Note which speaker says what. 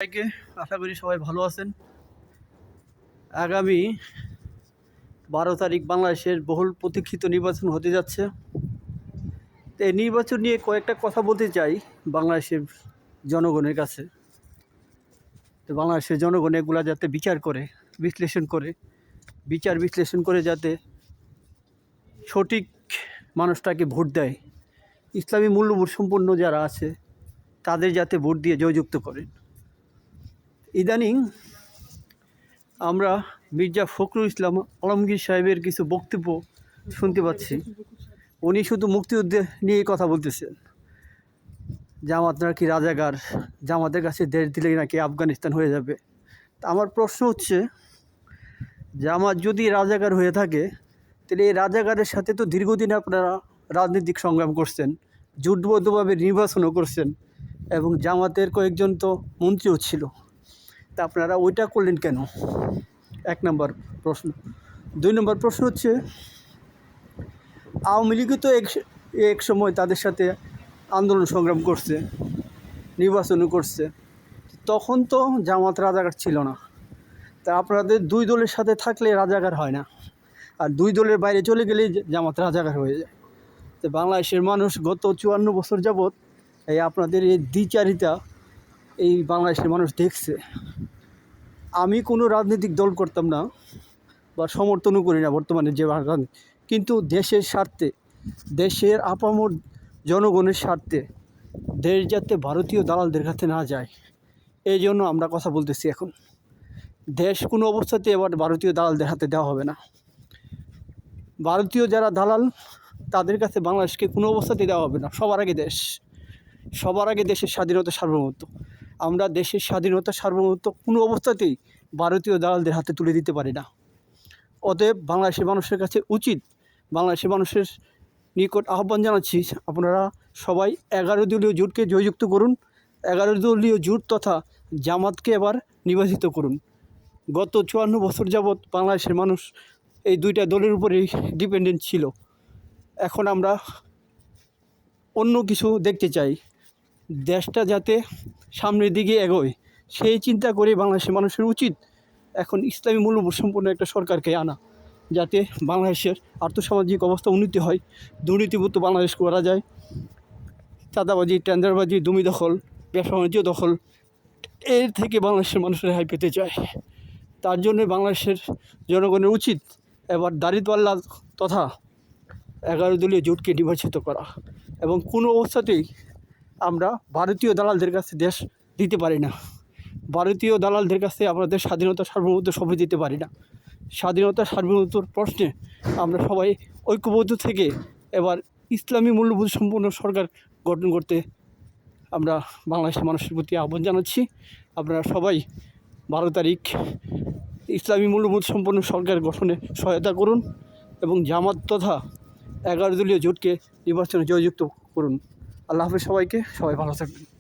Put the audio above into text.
Speaker 1: সবাইকে আশা করি সবাই ভালো আছেন। আগামী 12 তারিখ বাংলাদেশের বহুল প্রতীক্ষিত নির্বাচন হতে যাচ্ছে। তো এই নির্বাচন নিয়ে কয়েকটা কথা বলতে চাই বাংলাদেশের জনগণের কাছে। তো বাংলাদেশের জনগণ এগুলা যাতে বিশ্লেষণ করে যাতে সঠিক মানুষটাকে ভোট দেয়, ইসলামী মূল্যবোধ সম্পন্ন যারা আছে তাদের যাতে ভোট দিয়ে জয়যুক্ত করেন। ইদানিং আমরা মির্জা ফখরুল ইসলাম আলমগীর সাহেবের কিছু বক্তব্য শুনতে পাচ্ছি। উনি শুধু মুক্তিযুদ্ধ নিয়ে কথা বলতেছেন, জামাত নাকি রাজাকার, জামাতের কাছে দেশ দিলেই নাকি আফগানিস্তান হয়ে যাবে। আমার প্রশ্ন হচ্ছে, জামাত যদি রাজাকার হয়ে থাকে তাহলে এই রাজাকারের সাথে তো দীর্ঘদিন আপনারা রাজনৈতিক সংগ্রাম করছেন, জোটবদ্ধভাবে নির্বাচনও করছেন, এবং জামাতের কয়েকজন তো মন্ত্রীও ছিল। তা আপনারা ওইটা করলেন কেন? 1 নম্বর প্রশ্ন। 2 নম্বর প্রশ্ন হচ্ছে, আওয়ামী লীগও তো এক সময় তাদের সাথে আন্দোলন সংগ্রাম করছে, নির্বাচনও করছে, তখন তো জামাত রাজাকার ছিল না। তা আপনাদের 2 দলের সাথে থাকলে রাজাকার হয় না, আর 2 দলের বাইরে চলে গেলেই জামাত রাজাকার হয়ে যায়। তো বাংলাদেশের মানুষ গত 54 বছর যাবৎ এই আপনাদের এই দ্বিচারিতা এই বাংলাদেশের মানুষ দেখছে। আমি কোনো রাজনৈতিক দল করতাম না বা সমর্থনও করি না বর্তমানে যে রাজনীতি, কিন্তু দেশের স্বার্থে, দেশের আপামর জনগণের স্বার্থে দেশ যাতে ভারতীয় দালালদের কাছে না যায়, এই জন্য আমরা কথা বলতেছি। এখন দেশ কোনো অবস্থাতে এবার ভারতীয় দালালদের হাতে দেওয়া হবে না। ভারতীয় যারা দালাল তাদের কাছে বাংলাদেশকে কোনো অবস্থাতেই দেওয়া হবে না। সবার আগে দেশের স্বাধীনতা সার্বভৌমত্ব। আমরা দেশের স্বাধীনতা সার্বভৌমত্ব কোনো অবস্থাতেই ভারতীয় দালালদের হাতে তুলে দিতে পারি না। অতএব বাংলাদেশের মানুষের কাছে উচিত, বাংলাদেশের মানুষের নিকট আহ্বান জানাচ্ছি, আপনারা সবাই 11 দলীয় জোটকে জয়যুক্ত করুন। 11 দলীয় জোট তথা জামাতকে এবার নির্বাচিত করুন। গত 54 বছর যাবৎ বাংলাদেশের মানুষ এই 2টা দলের উপরেই ডিপেন্ডেন্ট ছিল। এখন আমরা অন্য কিছু দেখতে চাই, দেশটা যাতে সামনের দিকে এগোয় সেই চিন্তা করে বাংলাদেশের মানুষের উচিত এখন ইসলামী মূল্যবোধ সম্পন্ন একটা সরকারকে আনা, যাতে বাংলাদেশের আর্থসামাজিক অবস্থা উন্নতি হয়, দুর্নীতিমুক্ত বাংলাদেশ করা যায়। চাঁদাবাজি, টেন্ডারবাজি, জমি দখল, ব্যবসা বাণিজ্য দখল, এর থেকে বাংলাদেশের মানুষ রেহাই পেতে চায়। তার জন্য বাংলাদেশের জনগণের উচিত এবার দাঁড়িপাল্লা তথা 11 দলীয় জোটকে নির্বাচিত করা, এবং কোনো অবস্থাতেই আমরা ভারতীয় দালালদের কাছে দেশ দিতে পারি না। ভারতীয় দালালদের কাছে আমাদের স্বাধীনতা সার্বভৌমত্ব সঁপে দিতে পারি না। স্বাধীনতা সার্বভৌমত্বর প্রশ্নে আমরা সবাই ঐক্যবদ্ধ থেকে এবার ইসলামী মূল্যবোধ সম্পন্ন সরকার গঠন করতে আমরা বাংলাদেশের মানুষের প্রতি আহ্বান জানাচ্ছি। আপনারা সবাই 12 তারিখ ইসলামী মূল্যবোধ সম্পন্ন সরকার গঠনে সহায়তা করুন এবং জামাত তথা 11 দলীয় জোটকে নির্বাচনে জয়যুক্ত করুন। আল্লাহ হাফেজ সবাইকে, সবাই ভালো থাকবেন।